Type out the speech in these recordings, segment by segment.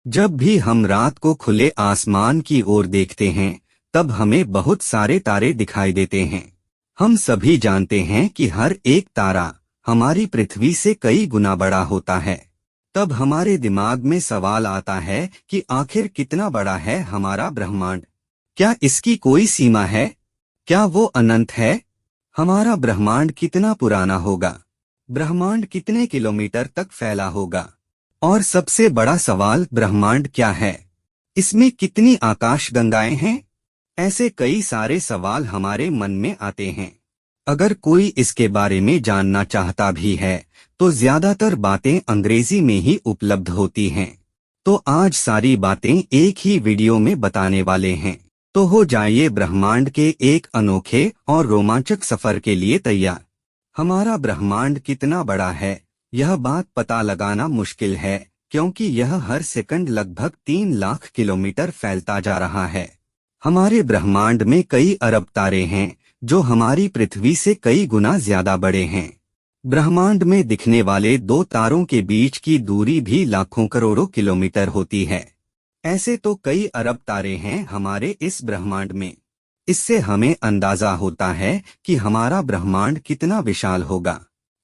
जब भी हम रात को खुले आसमान की ओर देखते हैं तब हमें बहुत सारे तारे दिखाई देते हैं। हम सभी जानते हैं कि हर एक तारा हमारी पृथ्वी से कई गुना बड़ा होता है। तब हमारे दिमाग में सवाल आता है कि आखिर कितना बड़ा है हमारा ब्रह्मांड? क्या इसकी कोई सीमा है? क्या वो अनंत है? हमारा ब्रह्मांड कितना पुराना होगा? ब्रह्मांड कितने किलोमीटर तक फैला होगा? और सबसे बड़ा सवाल, ब्रह्मांड क्या है? इसमें कितनी आकाशगंगाएं हैं? ऐसे कई सारे सवाल हमारे मन में आते हैं। अगर कोई इसके बारे में जानना चाहता भी है तो ज्यादातर बातें अंग्रेजी में ही उपलब्ध होती हैं। तो आज सारी बातें एक ही वीडियो में बताने वाले हैं। तो हो जाइए ब्रह्मांड के एक अनोखे और रोमांचक सफर के लिए तैयार। हमारा ब्रह्मांड कितना बड़ा है, यह बात पता लगाना मुश्किल है, क्योंकि यह हर सेकंड लगभग 3 लाख किलोमीटर फैलता जा रहा है। हमारे ब्रह्मांड में कई अरब तारे हैं जो हमारी पृथ्वी से कई गुना ज्यादा बड़े हैं। ब्रह्मांड में दिखने वाले दो तारों के बीच की दूरी भी लाखों करोड़ों किलोमीटर होती है। ऐसे तो कई अरब तारे हैं हमारे इस ब्रह्मांड में। इससे हमें अंदाजा होता है कि हमारा ब्रह्मांड कितना विशाल होगा।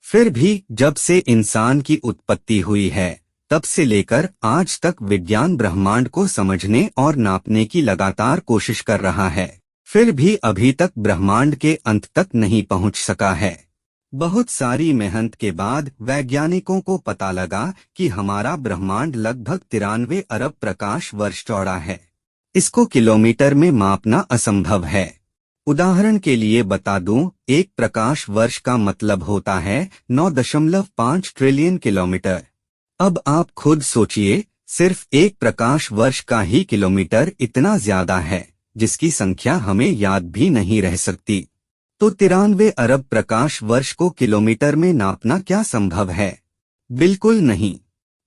फिर भी जब से इंसान की उत्पत्ति हुई है तब से लेकर आज तक विज्ञान ब्रह्मांड को समझने और नापने की लगातार कोशिश कर रहा है। फिर भी अभी तक ब्रह्मांड के अंत तक नहीं पहुंच सका है। बहुत सारी मेहनत के बाद वैज्ञानिकों को पता लगा कि हमारा ब्रह्मांड लगभग 93 अरब प्रकाश वर्ष चौड़ा है। इसको किलोमीटर में मापना असंभव है। उदाहरण के लिए बता दूं, एक प्रकाश वर्ष का मतलब होता है 9.5 ट्रिलियन किलोमीटर। अब आप खुद सोचिए, सिर्फ एक प्रकाश वर्ष का ही किलोमीटर इतना ज्यादा है जिसकी संख्या हमें याद भी नहीं रह सकती। तो 93 अरब प्रकाश वर्ष को किलोमीटर में नापना क्या संभव है? बिल्कुल नहीं।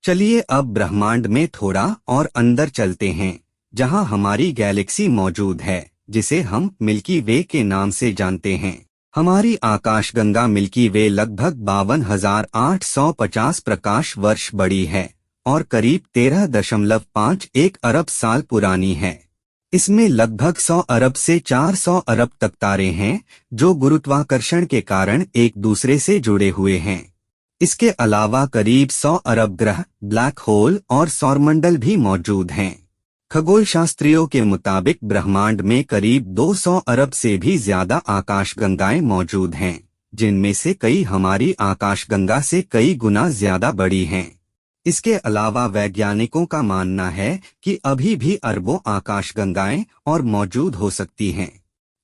चलिए अब ब्रह्मांड में थोड़ा और अंदर चलते हैं, जहां हमारी गैलेक्सी मौजूद है जिसे हम मिल्की वे के नाम से जानते हैं। हमारी आकाशगंगा मिल्की वे लगभग 52,850 प्रकाश वर्ष बड़ी है और करीब 13.51 अरब साल पुरानी है। इसमें लगभग 100 अरब से 400 अरब तक तारे हैं जो गुरुत्वाकर्षण के कारण एक दूसरे से जुड़े हुए हैं। इसके अलावा करीब 100 अरब ग्रह, ब्लैक होल और सौरमंडल भी मौजूद हैं। खगोलशास्त्रियों के मुताबिक ब्रह्मांड में करीब 200 अरब से भी ज्यादा आकाशगंगाएं मौजूद हैं, जिनमें से कई हमारी आकाशगंगा से कई गुना ज्यादा बड़ी हैं। इसके अलावा वैज्ञानिकों का मानना है कि अभी भी अरबों आकाशगंगाएं और मौजूद हो सकती हैं।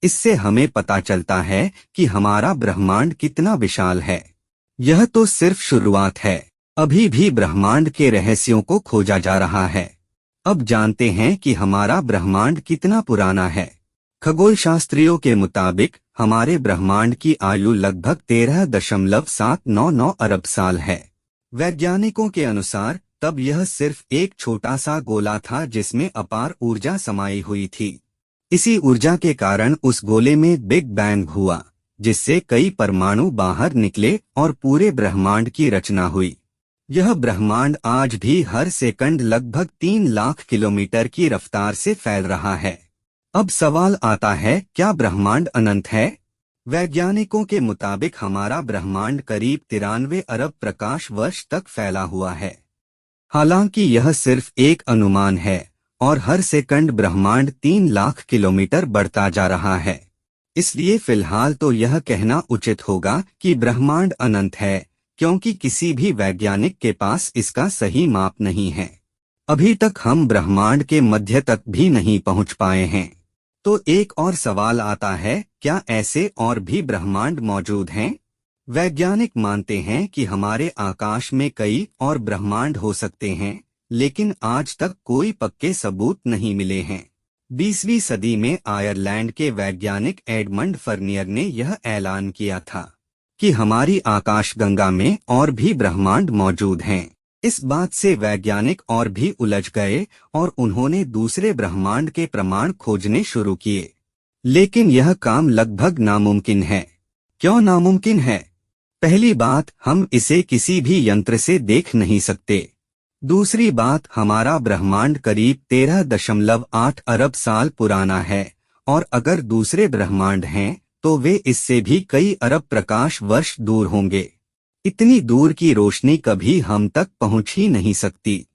इससे हमें पता चलता है कि हमारा ब्रह्मांड कितना विशाल है। यह तो सिर्फ शुरुआत है, अभी भी ब्रह्मांड के रहस्यों को खोजा जा रहा है। अब जानते हैं कि हमारा ब्रह्मांड कितना पुराना है। खगोलशास्त्रियों के मुताबिक हमारे ब्रह्मांड की आयु लगभग 13.799 अरब साल है। वैज्ञानिकों के अनुसार तब यह सिर्फ एक छोटा सा गोला था जिसमें अपार ऊर्जा समाई हुई थी। इसी ऊर्जा के कारण उस गोले में बिग बैंग हुआ, जिससे कई परमाणु बाहर निकले और पूरे ब्रह्मांड की रचना हुई। यह ब्रह्मांड आज भी हर सेकंड लगभग 3 लाख किलोमीटर की रफ्तार से फैल रहा है। अब सवाल आता है, क्या ब्रह्मांड अनंत है? वैज्ञानिकों के मुताबिक हमारा ब्रह्मांड करीब 93 अरब प्रकाश वर्ष तक फैला हुआ है। हालांकि यह सिर्फ एक अनुमान है और हर सेकंड ब्रह्मांड 3 लाख किलोमीटर बढ़ता जा रहा है। इसलिए फिलहाल तो यह कहना उचित होगा कि ब्रह्मांड अनंत है, क्योंकि किसी भी वैज्ञानिक के पास इसका सही माप नहीं है। अभी तक हम ब्रह्मांड के मध्य तक भी नहीं पहुंच पाए हैं। तो एक और सवाल आता है, क्या ऐसे और भी ब्रह्मांड मौजूद हैं? वैज्ञानिक मानते हैं कि हमारे आकाश में कई और ब्रह्मांड हो सकते हैं, लेकिन आज तक कोई पक्के सबूत नहीं मिले हैं। 20वीं सदी में आयरलैंड के वैज्ञानिक एडमंड फर्नियर ने यह ऐलान किया था कि हमारी आकाशगंगा में और भी ब्रह्मांड मौजूद हैं। इस बात से वैज्ञानिक और भी उलझ गए और उन्होंने दूसरे ब्रह्मांड के प्रमाण खोजने शुरू किए। लेकिन यह काम लगभग नामुमकिन है। क्यों नामुमकिन है? पहली बात, हम इसे किसी भी यंत्र से देख नहीं सकते। दूसरी बात, हमारा ब्रह्मांड करीब 13.8 अरब साल पुराना है, और अगर दूसरे ब्रह्मांड हैं तो वे इससे भी कई अरब प्रकाश वर्ष दूर होंगे। इतनी दूर की रोशनी कभी हम तक पहुंच ही नहीं सकती।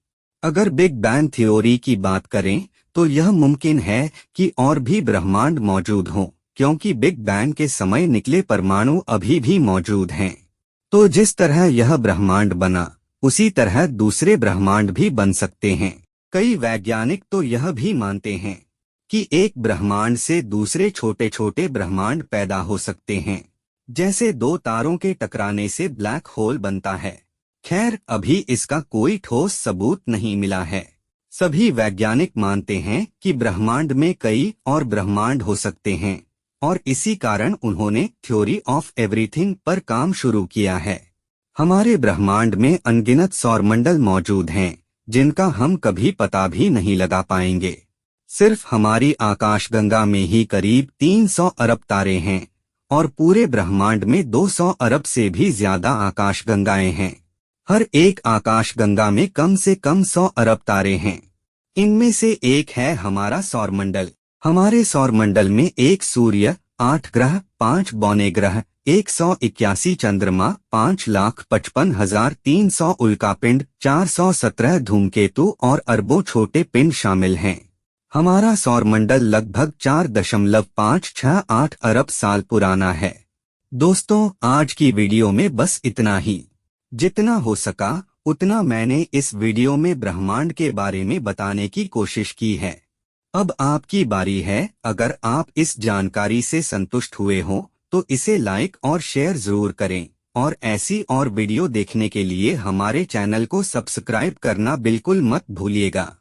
अगर बिग बैंग थ्योरी की बात करें तो यह मुमकिन है कि और भी ब्रह्मांड मौजूद हों, क्योंकि बिग बैंग के समय निकले परमाणु अभी भी मौजूद हैं। तो जिस तरह यह ब्रह्मांड बना, उसी तरह दूसरे ब्रह्मांड भी बन सकते हैं। कई वैज्ञानिक तो यह भी मानते हैं कि एक ब्रह्मांड से दूसरे छोटे छोटे ब्रह्मांड पैदा हो सकते हैं, जैसे दो तारों के टकराने से ब्लैक होल बनता है। खैर, अभी इसका कोई ठोस सबूत नहीं मिला है। सभी वैज्ञानिक मानते हैं कि ब्रह्मांड में कई और ब्रह्मांड हो सकते हैं, और इसी कारण उन्होंने थ्योरी ऑफ एवरीथिंग पर काम शुरू किया है। हमारे ब्रह्मांड में अनगिनत सौरमंडल मौजूद हैं, जिनका हम कभी पता भी नहीं लगा पाएंगे। सिर्फ हमारी आकाशगंगा में ही करीब 300 अरब तारे हैं, और पूरे ब्रह्मांड में 200 अरब से भी ज्यादा आकाशगंगाएं हैं। हर एक आकाशगंगा में कम से कम 100 अरब तारे हैं। इनमें से एक है हमारा सौरमंडल। हमारे सौरमंडल में एक सूर्य, 8 ग्रह, 5 बौने ग्रह, 181 चंद्रमा, 5,55,300 उल्कापिंड, 417 धूमकेतु और अरबों छोटे पिंड शामिल हैं। हमारा सौरमंडल लगभग 4.568 अरब साल पुराना है। दोस्तों, आज की वीडियो में बस इतना ही। जितना हो सका उतना मैंने इस वीडियो में ब्रह्मांड के बारे में बताने की कोशिश की है। अब आपकी बारी है। अगर आप इस जानकारी से संतुष्ट हुए हो तो इसे लाइक और शेयर जरूर करें, और ऐसी और वीडियो देखने के लिए हमारे चैनल को सब्सक्राइब करना बिल्कुल मत भूलिएगा।